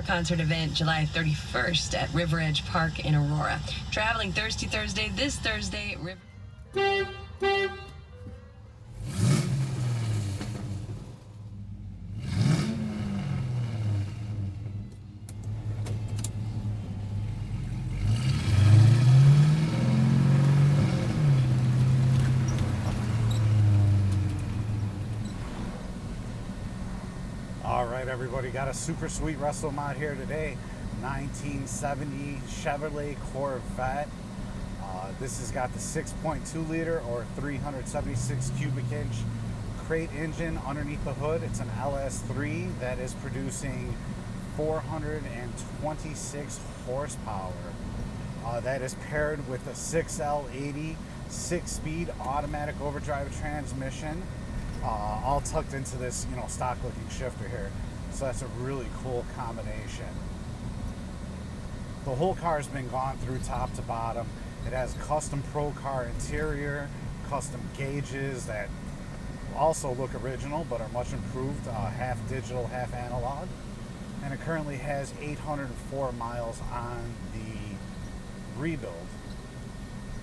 Power Concert event July 31st at River Edge Park in Aurora. Traveling Thursday, this Thursday, Alright everybody, got a super sweet Restomod here today. 1970 Chevrolet Corvette. This has got the 6.2 liter or 376 cubic inch crate engine underneath the hood. It's an LS3 that is producing 426 horsepower. That is paired with a 6L80 6-speed automatic overdrive transmission. All tucked into this, stock looking shifter here. So that's a really cool combination. The whole car's been gone through top to bottom. It has custom Pro Car interior, custom gauges that also look original but are much improved, half digital, half analog. And it currently has 804 miles on the rebuild.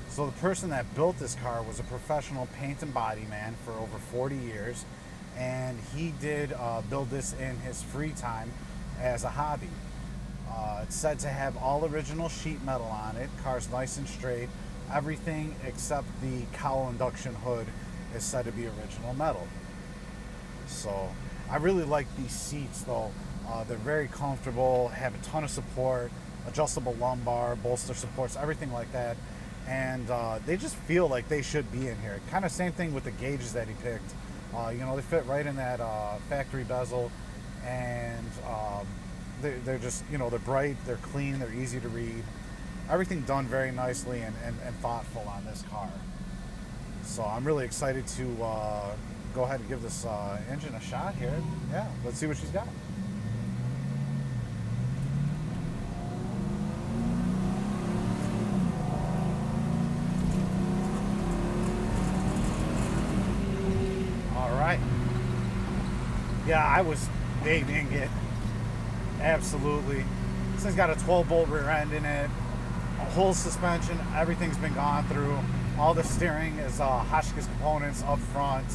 So the person that built this car was a professional paint and body man for over 40 years, and he did build this in his free time as a hobby. It's said to have all original sheet metal on it, car's nice and straight, everything except the cowl induction hood is said to be original metal. So I really like these seats though. They're very comfortable, have a ton of support, adjustable lumbar, bolster supports, everything like that. And they just feel like they should be in here. Kind of same thing with the gauges that he picked. They fit right in that factory bezel, and they're just, they're bright, they're clean, they're easy to read. Everything done very nicely and thoughtful on this car. So I'm really excited to go ahead and give this engine a shot here. Yeah, let's see what she's got. Yeah, I was babying it. Absolutely. This thing's got a 12-bolt rear end in it. A whole suspension, everything's been gone through. All the steering is Hotchkiss components up front.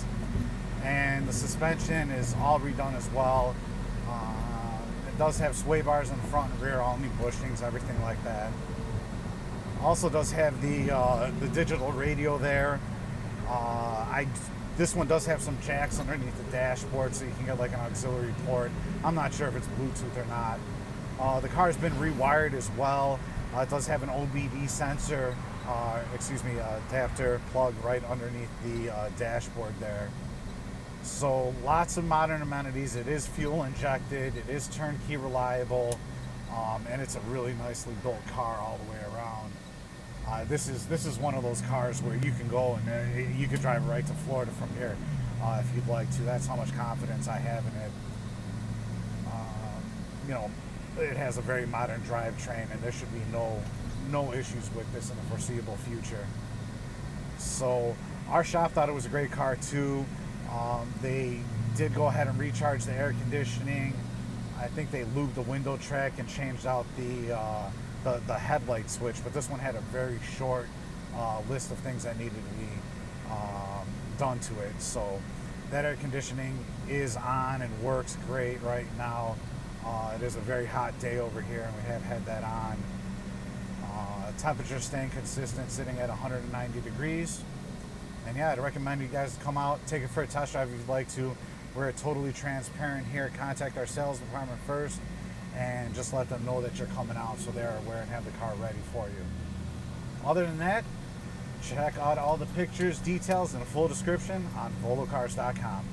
And the suspension is all redone as well. It does have sway bars in the front and rear, all new bushings, everything like that. Also does have the digital radio there. This one does have some jacks underneath the dashboard, so you can get like an auxiliary port. I'm not sure if it's Bluetooth or not. The car's been rewired as well. It does have an OBD sensor, adapter plug right underneath the dashboard there. So lots of modern amenities. It is fuel injected. It is turnkey reliable, and it's a really nicely built car all the way around. This is one of those cars where you can go and you could drive right to Florida from here if you'd like to. That's how much confidence I have in it. It has a very modern drivetrain, and there should be no issues with this in the foreseeable future. So our shop thought it was a great car too. They did go ahead and recharge the air conditioning. I think they lubed the window track and changed out the headlight switch, but this one had a very short list of things that needed to be done to it. So that air conditioning is on and works great right now. It is a very hot day over here, and we have had that on. Temperature staying consistent, sitting at 190 degrees. And yeah, I'd recommend you guys come out, take it for a test drive if you'd like to. We're totally transparent here. Contact our sales department first and just let them know that you're coming out so they're aware and have the car ready for you. Other than that, check out all the pictures, details, and a full description on volocars.com.